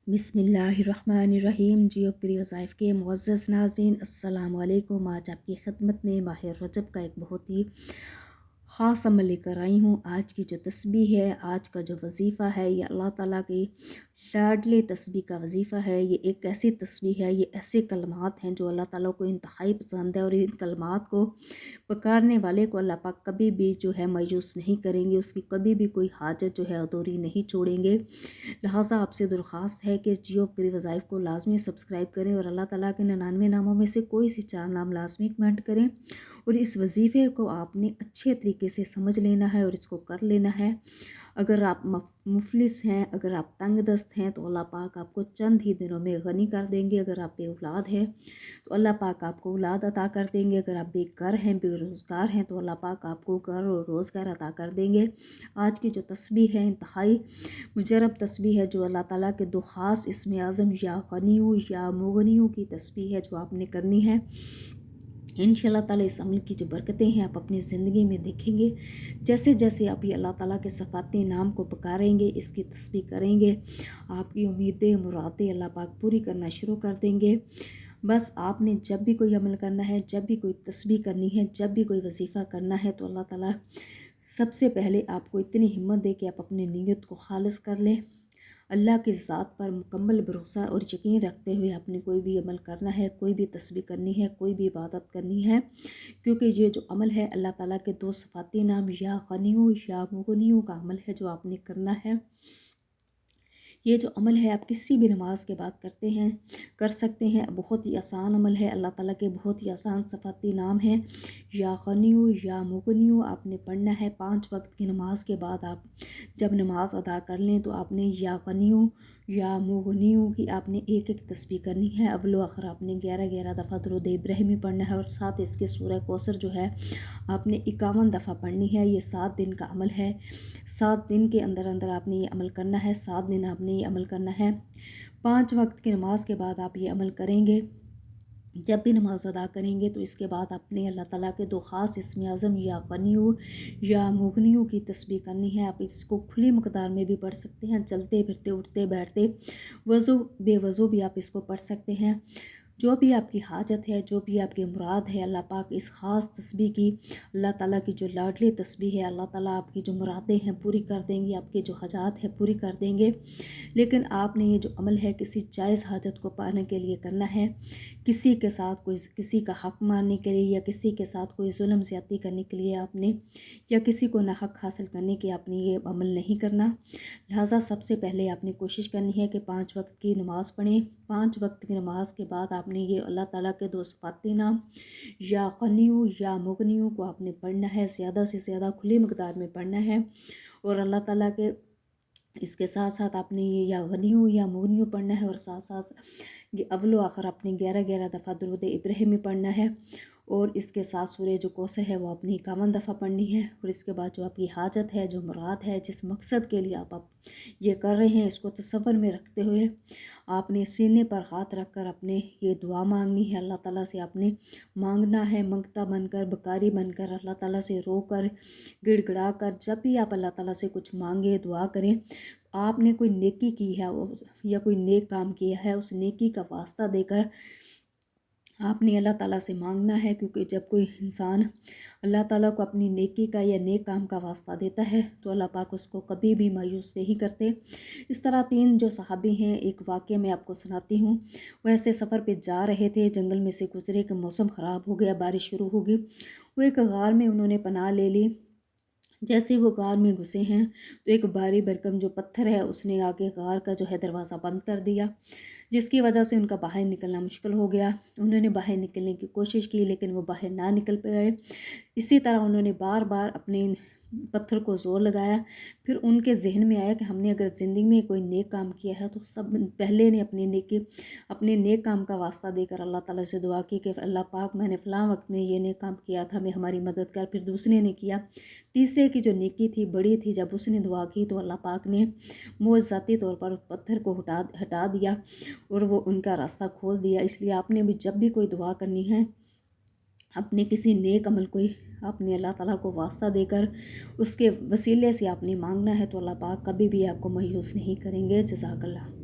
बिस्मिल्लाहिर्रहमानिर्रहीम। जियो प्रिय वज़ाइफ के मुअज़्ज़ज़ नाज़रीन, अस्सलामु अलैकुम। आज आपकी खिदमत में माह रजब का एक बहुत ही ख़ास अमल लेकर आई हूँ। आज की जो तस्बीह है, आज का जो वजीफ़ा है, ये अल्लाह ताला की लाडली तस्बीह का वजीफ़ा है। ये एक ऐसी तस्बीह है, ये ऐसे कलमात हैं जो अल्लाह ताला को इंतहाई पसंद है, और इन कलमात को पुकारने वाले को अल्लाह पाक कभी भी जो है मायूस नहीं करेंगे, उसकी कभी भी कोई हाजत जो है अधूरी नहीं छोड़ेंगे। लिहाजा आपसे दरख्वास्त है कि जियो प्री वज़ाइफ को लाजमी सब्सक्राइब करें, और अल्लाह ताला के 99 नामों में से कोई सी 4 नाम लाजमी कमेंट करें। और इस वजीफ़े को आपने अच्छे तरीके से समझ लेना है और इसको कर लेना है। अगर आप मुफलिस हैं, अगर आप तंग दस्त हैं, तो अल्लाह पाक आपको चंद ही दिनों में गनी कर देंगे। अगर आप बेऔलाद हैं तो अल्लाह पाक आपको औलाद अता कर देंगे। अगर आप बेघर हैं, बेरोज़गार हैं, तो अल्लाह पाक आपको घर और रोज़गार अता कर देंगे। आज की जो तस्बीह है, इंतहाई मुजरब तस्बीह है, जो अल्लाह ताला के दो ख़ास इसमें आज़म या गनियू या मुगनियू की तस्बीह है, जो आपने करनी है। इंशाअल्लाह ताला इस अमल की जो बरकतें हैं आप अपनी ज़िंदगी में देखेंगे। जैसे जैसे आप ये अल्लाह ताला के सफ़ाती नाम को पुकारेंगे, इसकी तस्बीह करेंगे, आपकी उम्मीदें मुरादें अल्लाह पाक पूरी करना शुरू कर देंगे। बस आपने जब भी कोई अमल करना है, जब भी कोई तस्बीह करनी है, जब भी कोई वजीफ़ा करना है, तो अल्लाह ताला सबसे पहले आपको इतनी हिम्मत दे कि आप अपनी नीयत को खालिस कर लें। अल्लाह की ज़ात पर मुकम्मल भरोसा और यकीन रखते हुए आपने कोई भी अमल करना है, कोई भी तस्बीह करनी है, कोई भी इबादत करनी है, क्योंकि ये जो अमल है अल्लाह ताला के दो सिफ़ाती नाम या गनियू या मुगनियू का अमल है, जो आपने करना है। ये जो अमल है आप किसी भी नमाज के बाद कर सकते हैं। बहुत ही आसान अमल है। अल्लाह ताला के बहुत ही आसान सिफ़ाती नाम हैं, या गनियू या मुगनियू आपने पढ़ना है। 5 वक्त की नमाज के बाद आप जब नमाज अदा कर लें, तो आपने या गनियू या मुगनियू की आपने एक एक तस्बीह करनी है। अव्वल आखिर आपने 11-11 दफ़ा दुरूद इब्राहिमी पढ़ना है, और साथ इसके सूरह कौसर जो है आपने 51 दफ़ा पढ़नी है। ये 7 दिन का अमल है। 7 दिन के अंदर अंदर आपने ये अमल करना है। 7 दिन आपने ये अमल करना है। 5 वक्त की नमाज के बाद आप ये अमल करेंगे। जब भी नमाज अदा करेंगे, तो इसके बाद आपने अल्लाह ताला के दो ख़ास इस्म आज़म या गनियू या मुगनियू की तस्बीह करनी है। आप इसको खुली मकदार में भी पढ़ सकते हैं, चलते फिरते, उठते बैठते, वज़ू बेवज़ू भी आप इसको पढ़ सकते हैं। जो भी आपकी हाजत है, जो भी आपकी मुराद है, अल्लाह पाक इस ख़ास तस्बीह की, अल्लाह ताला की जो लाडली तस्बीह है, अल्लाह ताला आपकी जो मुरादें हैं पूरी कर देंगे, आपके जो हाजात हैं पूरी कर देंगे। लेकिन आपने ये जो अमल है किसी जायज़ हाजत को पाने के लिए करना है। किसी के साथ कोई किसी का हक़ मारने के लिए, या किसी के साथ कोई जुल्म ज़्यादती करने के लिए आपने, या किसी को नाहक हासिल करने के आपने ये अमल नहीं करना। लिहाजा सबसे पहले आपने कोशिश करनी है कि 5 वक्त की नमाज़ पढ़ें। 5 वक्त की नमाज के बाद आपने ये अल्लाह ताला के दो सिफ़ाती नाम या गनियू या मुगनियू को आपने पढ़ना है। ज़्यादा से ज़्यादा खुली मकदार में पढ़ना है। और अल्लाह ताला के इसके साथ साथ आपने ये या गनियू या मुगनियू पढ़ना है, और साथ साथ ये अव्वल आखिर आपने 11-11 दफ़ा दुरूद इब्राहिमी पढ़ना है। और इसके साथ सूरह जो कौसर है वो आपने 51 दफ़ा पढ़नी है। और इसके बाद जो आपकी हाजत है, जो मुराद है, जिस मकसद के लिए आप ये कर रहे हैं, इसको तसव्वुर में रखते हुए आपने सीने पर हाथ रख कर अपने ये दुआ मांगनी है। अल्लाह ताला से आपने मांगना है, मंगता बनकर, बकारी बनकर, अल्लाह ताला से रो कर, गिड़गिड़ा कर। जब भी आप अल्लाह ताला से कुछ मांगे, दुआ करें, आपने कोई नेकी की है या कोई नेक काम किया है, उस नेकी का वास्ता देकर आपने अल्लाह ताला से मांगना है। क्योंकि जब कोई इंसान अल्लाह ताला को अपनी नेकी का या नेक काम का वास्ता देता है, तो अल्लाह पाक उसको कभी भी मायूस नहीं करते। इस तरह 3 जो सहाबी हैं, एक वाक़या मैं आपको सुनाती हूँ। वो ऐसे सफ़र पे जा रहे थे, जंगल में से गुजरे कि मौसम ख़राब हो गया, बारिश शुरू हो गई। वो एक गार में उन्होंने पनाह ले ली। जैसे वो गार में घुसे हैं, तो एक भारी भरकम जो पत्थर है उसने आके गार का जो है दरवाज़ा बंद कर दिया, जिसकी वजह से उनका बाहर निकलना मुश्किल हो गया। उन्होंने बाहर निकलने की कोशिश की, लेकिन वो बाहर ना निकल पाए। इसी तरह उन्होंने बार बार अपने पत्थर को ज़ोर लगाया। फिर उनके जहन में आया कि हमने अगर ज़िंदगी में कोई नेक काम किया है, तो सब पहले ने अपने नेक काम का वास्ता देकर अल्लाह ताला से दुआ की कि अल्लाह पाक, मैंने फ़लाँ वक्त में ये नेक काम किया था, मैं हमारी मदद कर। फिर दूसरे ने किया। तीसरे की जो नेकी थी, बड़ी थी, जब उसने दुआ की, तो अल्लाह पाक ने मुअज़्ज़ाती तौर पर पत्थर को हटा दिया, और वो उनका रास्ता खोल दिया। इसलिए आपने भी जब भी कोई दुआ करनी है, अपने किसी नेक अमल को आपने अल्लाह ताला को वास्ता देकर उसके वसीले से आपने मांगना है, तो अल्लाह पाक कभी भी आपको मायूस नहीं करेंगे। जज़ाकल्लाह।